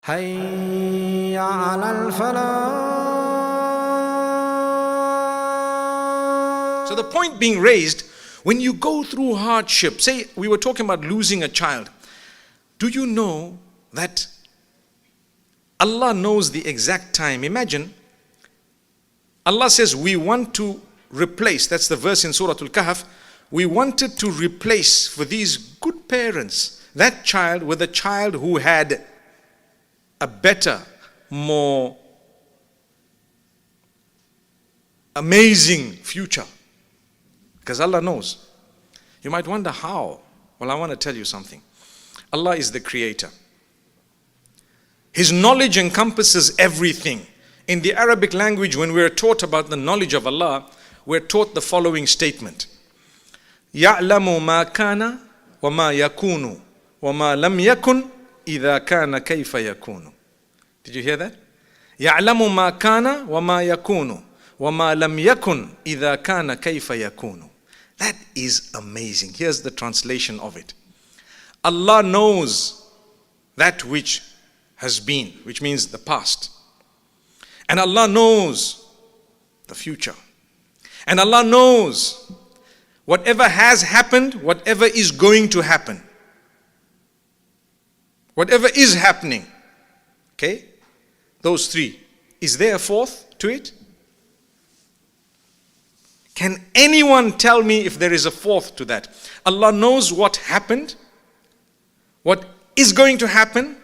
حي على الفلاح. So the point being raised, when you go through hardship, say we were talking about losing a child, do you know that Allah knows the exact time? Imagine, Allah says we want to replace, that's the verse in Surah Al-Kahf, we wanted to replace for these good parents that child with a child who had a better, more amazing future. Because Allah knows. You might wonder how. Well, I want to tell you something. Allah is the creator. His knowledge encompasses everything. In the Arabic language, when we're taught about the knowledge of Allah, we're taught the following statement. يَعْلَمُ مَا كَانَ وَمَا يَكُونُ وَمَا لَمْ يَكُنْ إِذَا كَانَ كَيْفَ يَكُونُ. Did you hear that? يَعْلَمُ مَا كَانَ وَمَا يَكُونُ وَمَا لَمْ يَكُنْ إِذَا كَانَ كَيْفَ يَكُونُ. That is amazing. Here's the translation of it. Allah knows that which has been, which means the past. And Allah knows the future. And Allah knows whatever has happened, whatever is going to happen. Whatever is happening. Okay? Those three. Is there a fourth to it? Can anyone tell me if there is a fourth to that? Allah knows what happened, what is going to happen,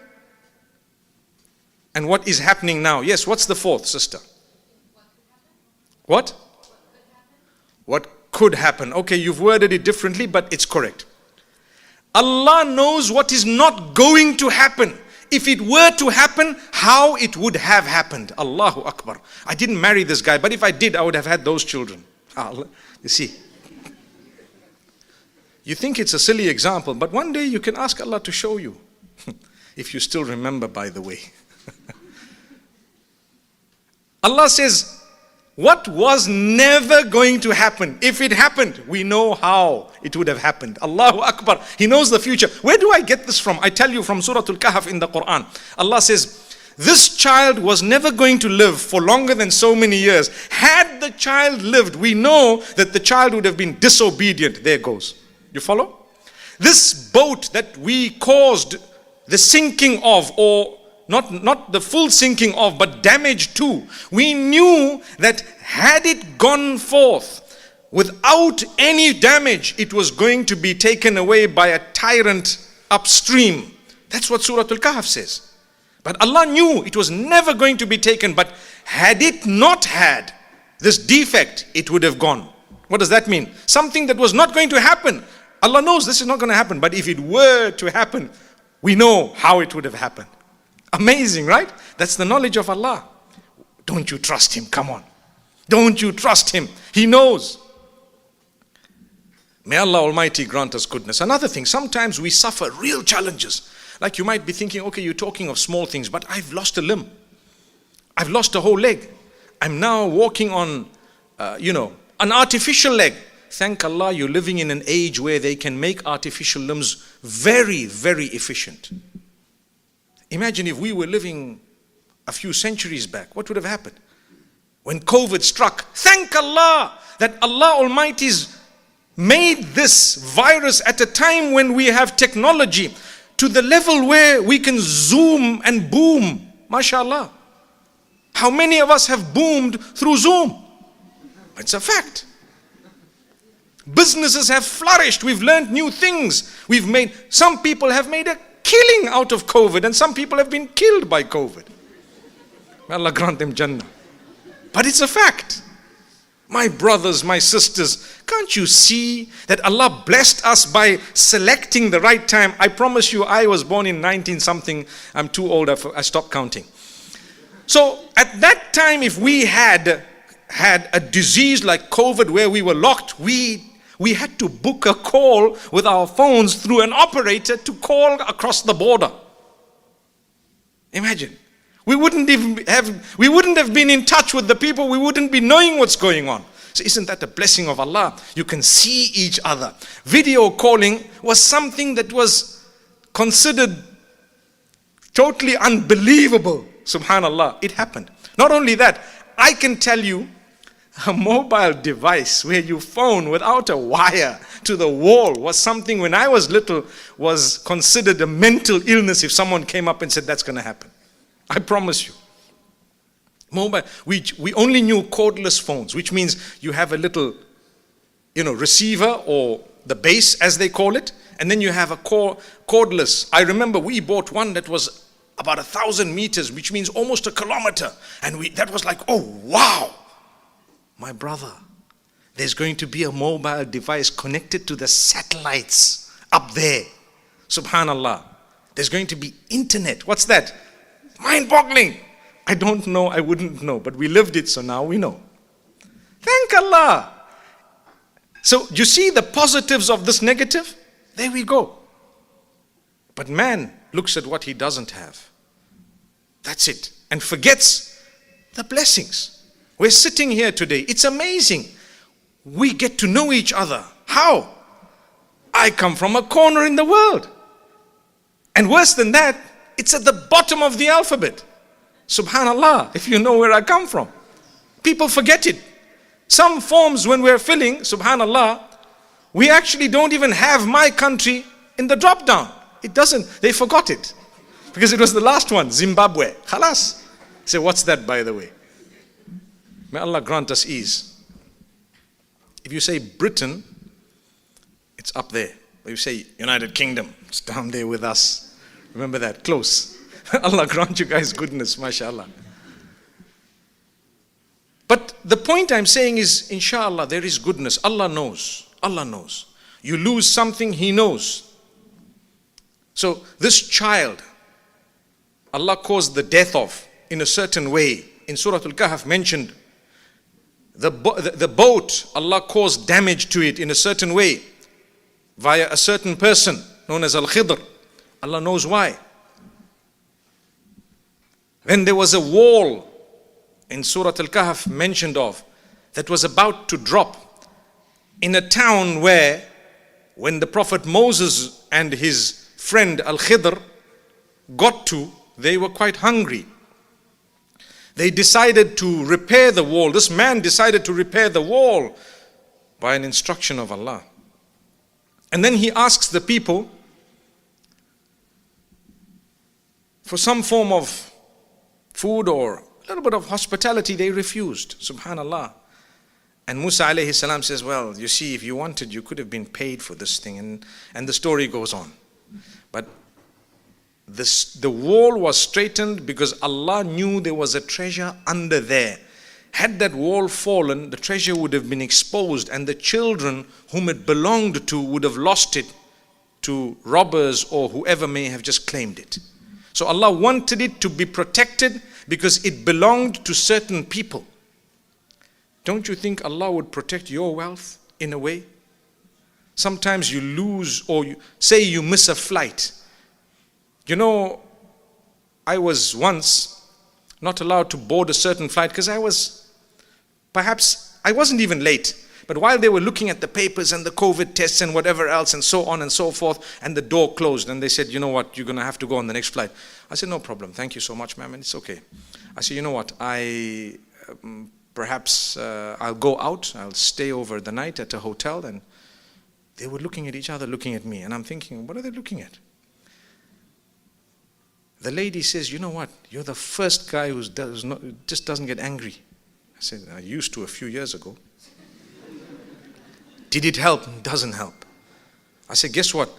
and what is happening now. Yes, what's the fourth, sister? What? What could happen. Okay, you've worded it differently, but it's correct. Allah knows what is not going to happen. If it were to happen, how it would have happened. Allahu Akbar. I didn't marry this guy, but if I did, I would have had those children. You see. You think it's a silly example, but one day you can ask Allah to show you. If you still remember, by the way. Allah says, what was never going to happen? If it happened, we know how it would have happened. Allahu Akbar. He knows the future. Where do I get this from? I tell you from Surah Al-Kahf in the Quran. Allah says, this child was never going to live for longer than so many years. Had the child lived, we know that the child would have been disobedient. There goes. You follow? This boat that we caused the sinking of, or not the full sinking of, but damage to, we knew that had it gone forth without any damage, it was going to be taken away by a tyrant upstream. That's what Surah Al-Kahf says. But Allah knew it was never going to be taken, but had it not had this defect, it would have gone. What does that mean? Something that was not going to happen. Allah knows this is not going to happen, but if it were to happen, we know how it would have happened. Amazing, right? That's the knowledge of Allah. Don't you trust Him? Come on. Don't you trust Him? He knows. May Allah Almighty grant us goodness. Another thing, sometimes we suffer real challenges. Like you might be thinking, okay, you're talking of small things, but I've lost a limb. I've lost a whole leg. I'm now walking on, an artificial leg. Thank Allah, you're living in an age where they can make artificial limbs very, very efficient. Imagine if we were living a few centuries back, what would have happened? When COVID struck, thank Allah that Allah Almighty's made this virus at a time when we have technology to the level where we can zoom and boom. MashaAllah. How many of us have boomed through Zoom? It's a fact. Businesses have flourished. We've learned new things. Some people have made a killing out of COVID, and some people have been killed by COVID. May Allah grant them Jannah. But it's a fact. My brothers, my sisters, can't you see that Allah blessed us by selecting the right time? I promise you, I was born in 19-something. I'm too old, I stopped counting. So at that time, if we had a disease like COVID where we were locked, we had to book a call with our phones through an operator to call across the border. Imagine. We wouldn't have been in touch with the people. We wouldn't be knowing what's going on. So isn't that a blessing of Allah? You can see each other. Video calling was something that was considered Totally unbelievable. Subhanallah, it happened. Not only that, I can tell you a mobile device where you phone without a wire to the wall was something when I was little was considered a mental illness if someone came up and said that's going to happen. I promise you. Mobile, we only knew cordless phones, which means you have a little, receiver or the base as they call it, and then you have a cordless. I remember we bought one that was about 1,000 meters, which means almost a kilometer, and that was like, oh wow, my brother, there's going to be a mobile device connected to the satellites up there. Subhanallah. There's going to be internet. What's that? Mind-boggling. I don't know, I wouldn't know, but we lived it, so now we know. Thank Allah. So you see the positives of this negative? There we go. But man looks at what he doesn't have. That's it. And forgets the blessings. We're sitting here today. It's amazing. We get to know each other. How? I come from a corner in the world. And worse than that, it's at the bottom of the alphabet. Subhanallah, if you know where I come from. People forget it. Some forms when we're filling, subhanallah, we actually don't even have my country in the drop down. It doesn't, they forgot it. Because it was the last one, Zimbabwe. Khalas. Say, what's that by the way? May Allah grant us ease. If you say Britain, it's up there. If you say United Kingdom, it's down there with us. Remember that, close. Allah grant you guys goodness, mashallah. But the point I'm saying is, inshallah, there is goodness. Allah knows. Allah knows. You lose something, He knows. So this child, Allah caused the death of in a certain way. In Surah Al-Kahf mentioned, the boat, Allah caused damage to it in a certain way via a certain person known as Al-Khidr. Allah knows why. When there was a wall in Surah Al-Kahf mentioned of that was about to drop in a town where when the Prophet Moses and his friend Al-Khidr got to, they were quite hungry. They decided to repair the wall. This man decided to repair the wall by an instruction of Allah. And then he asks the people for some form of food or a little bit of hospitality. They refused, subhanallah. And Musa alayhi salam says, well, you see, if you wanted, you could have been paid for this thing. And the story goes on. But the wall was straightened because Allah knew there was a treasure under there. Had that wall fallen, the treasure would have been exposed, and the children whom it belonged to would have lost it to robbers or whoever may have just claimed it. So Allah wanted it to be protected because it belonged to certain people. Don't you think Allah would protect your wealth in a way? Sometimes you lose or say you miss a flight. You know, I was once not allowed to board a certain flight because I wasn't even late. But while they were looking at the papers and the COVID tests and whatever else and so on and so forth, and the door closed and they said, you know what, you're going to have to go on the next flight. I said, no problem. Thank you so much, ma'am. And it's okay. I said, you know what, perhaps I'll go out. I'll stay over the night at a hotel. And they were looking at each other, looking at me. And I'm thinking, what are they looking at? The lady says, you know what, you're the first guy who just doesn't get angry. I said, I used to a few years ago. Did it help? Doesn't help. I said, guess what?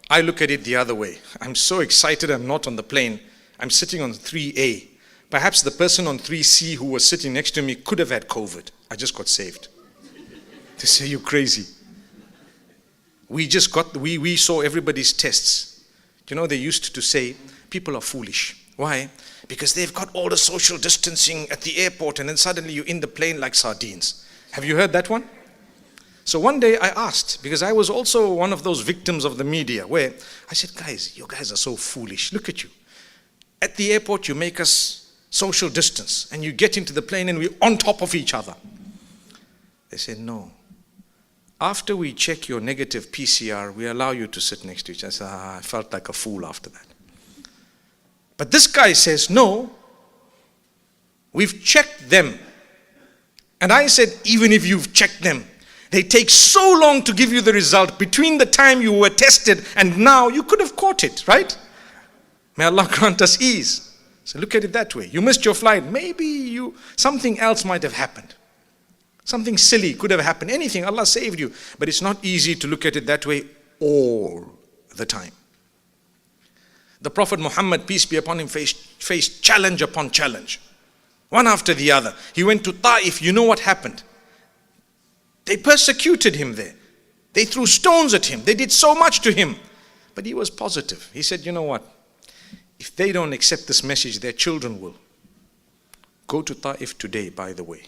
I look at it the other way. I'm so excited I'm not on the plane. I'm sitting on 3A. Perhaps the person on 3C who was sitting next to me could have had COVID. I just got saved. They say, you're crazy. We saw everybody's tests. You know, they used to say, people are foolish. Why? Because they've got all the social distancing at the airport and then suddenly you're in the plane like sardines. Have you heard that one? So one day I asked, because I was also one of those victims of the media, where I said, guys, you guys are so foolish. Look at you. At the airport, you make us social distance, and you get into the plane and we're on top of each other. They said, no. After we check your negative PCR, we allow you to sit next to each other. I said, I felt like a fool after that. But this guy says, no, we've checked them. And I said, even if you've checked them, they take so long to give you the result. Between the time you were tested and now, you could have caught it, right? May Allah grant us ease. So look at it that way. You missed your flight. Maybe something else might have happened. Something silly could have happened. Anything, Allah saved you. But it's not easy to look at it that way all the time. The Prophet Muhammad, peace be upon him, faced challenge upon challenge. One after the other. He went to Ta'if. You know what happened? They persecuted him there. They threw stones at him. They did so much to him. But he was positive. He said, you know what? If they don't accept this message, their children will. Go to Ta'if today, by the way.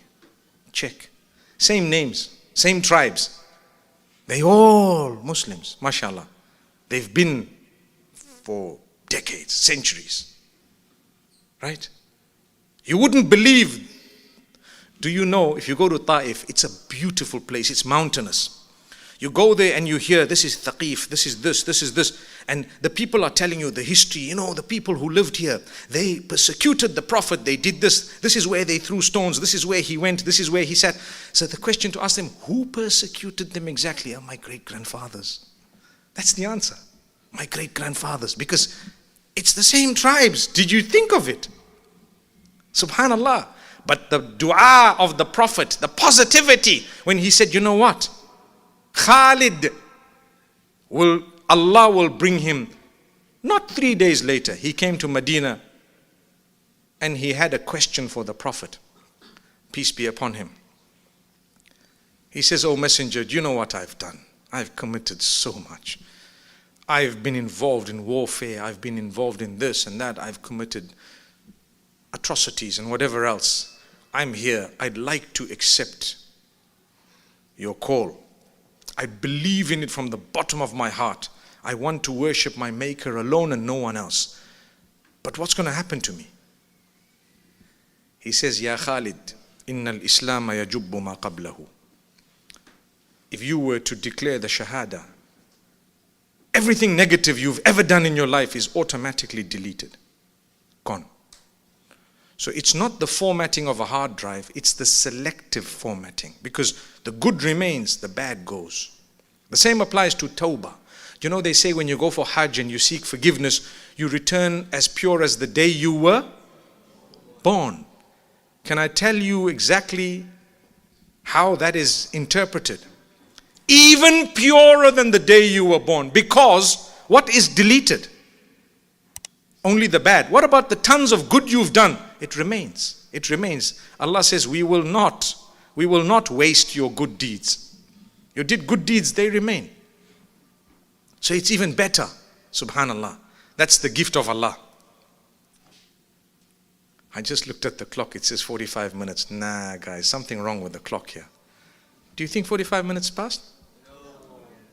Check. Same names, same tribes. They all Muslims, mashallah. They've been for decades, centuries. Right? You wouldn't believe. Do you know, if you go to Ta'if, it's a beautiful place, it's mountainous. You go there and you hear, this is Thaqif, this is this. And the people are telling you the history. You know, the people who lived here, they persecuted the Prophet, they did this. This is where they threw stones, this is where he went, this is where he sat. So the question to ask them, who persecuted them exactly? Oh, my great-grandfathers. That's the answer. My great-grandfathers. Because it's the same tribes. Did you think of it? Subhanallah. But the dua of the Prophet, the positivity, when he said, you know what? Khalid, Allah will bring him. Not 3 days later, he came to Medina and he had a question for the Prophet. Peace be upon him. He says, oh Messenger, do you know what I've done? I've committed so much. I've been involved in warfare. I've been involved in this and that. I've committed atrocities and whatever else. I'm here. I'd like to accept your call. I believe in it from the bottom of my heart. I want to worship my Maker alone and no one else. But what's going to happen to me? He says, Ya Khalid, inna al-Islam yajubbu ma qablahu. If you were to declare the Shahada, everything negative you've ever done in your life is automatically deleted. Gone. So it's not the formatting of a hard drive, it's the selective formatting. Because the good remains, the bad goes. The same applies to Tawbah. You know, they say when you go for Hajj and you seek forgiveness, you return as pure as the day you were born. Can I tell you exactly how that is interpreted? Even purer than the day you were born. Because what is deleted? Only the bad. What about the tons of good you've done? It remains. It remains. Allah says, we will not waste your good deeds. You did good deeds, they remain. So it's even better. Subhanallah. That's the gift of Allah. I just looked at the clock. It says 45 minutes. Nah, guys, something wrong with the clock here. Do you think 45 minutes passed? No.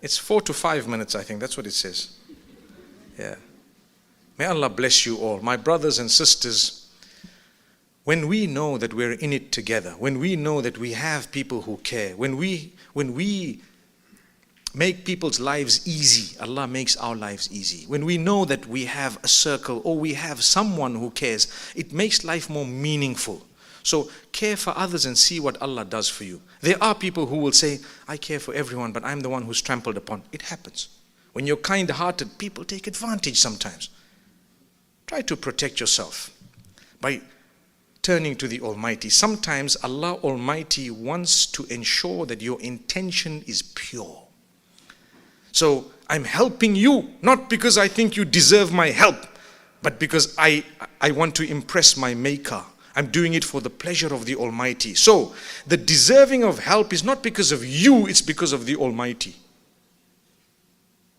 It's 4 to 5 minutes, I think. That's what it says. Yeah. May Allah bless you all. My brothers and sisters, when we know that we're in it together, when we know that we have people who care, when we make people's lives easy, Allah makes our lives easy. When we know that we have a circle or we have someone who cares, it makes life more meaningful. So care for others and see what Allah does for you. There are people who will say, I care for everyone, but I'm the one who's trampled upon. It happens. When you're kind-hearted, people take advantage sometimes. Try to protect yourself by turning to the Almighty. Sometimes Allah Almighty wants to ensure that your intention is pure. So I'm helping you, not because I think you deserve my help, but because I want to impress my Maker. I'm doing it for the pleasure of the Almighty. So the deserving of help is not because of you, it's because of the Almighty.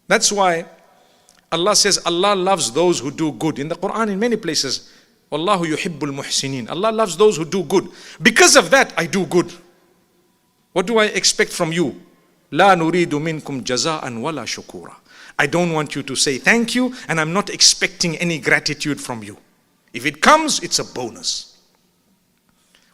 That's why Allah says Allah loves those who do good. In the Quran, in many places, Wallahu yuhibbul muhsinin. Allah loves those who do good. Because of that, I do good. What do I expect from you? La nuridu minkum jaza'an wala shukura. I don't want you to say thank you, and I'm not expecting any gratitude from you. If it comes, it's a bonus.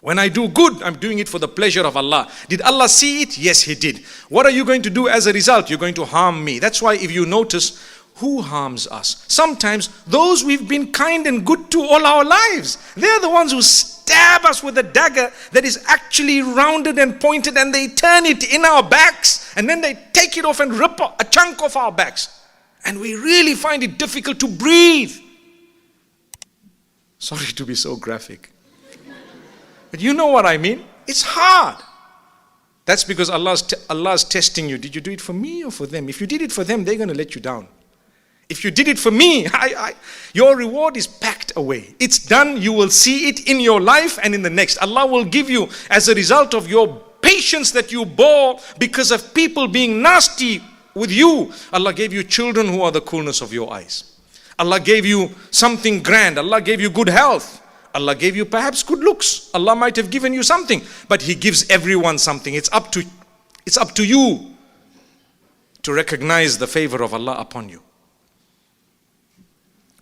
When I do good, I'm doing it for the pleasure of Allah. Did Allah see it? Yes, He did. What are you going to do as a result? You're going to harm me. That's why if you notice, who harms us? Sometimes those we've been kind and good to all our lives. They're the ones who stab us with a dagger that is actually rounded and pointed, and they turn it in our backs, and then they take it off and rip a chunk off our backs. And we really find it difficult to breathe. Sorry to be so graphic. But you know what I mean? It's hard. That's because Allah's testing you. Did you do it for me or for them? If you did it for them, they're going to let you down. If you did it for me, your reward is packed away. It's done. You will see it in your life and in the next. Allah will give you, as a result of your patience that you bore because of people being nasty with you, Allah gave you children who are the coolness of your eyes. Allah gave you something grand. Allah gave you good health. Allah gave you perhaps good looks. Allah might have given you something, but He gives everyone something. It's up to you to recognize the favor of Allah upon you.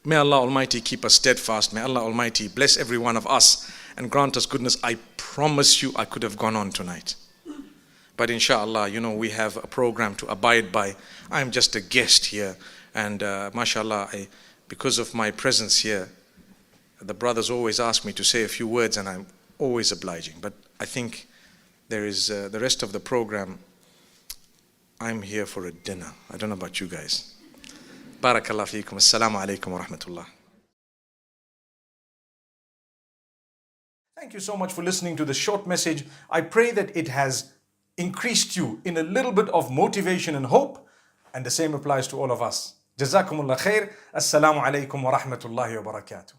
May Allah Almighty keep us steadfast. May Allah Almighty bless every one of us and grant us goodness. I promise you I could have gone on tonight. But inshallah, we have a program to abide by. I'm just a guest here. And mashallah, because of my presence here, the brothers always ask me to say a few words, and I'm always obliging. But I think there is the rest of the program. I'm here for a dinner. I don't know about you guys. Barakallah feekum. Assalamu alaikum wa rahmatullah. Thank you so much for listening to this short message. I pray that it has increased you in a little bit of motivation and hope. And the same applies to all of us. Jazakumullah khair. Assalamu alaikum wa rahmatullahi wa barakatuh.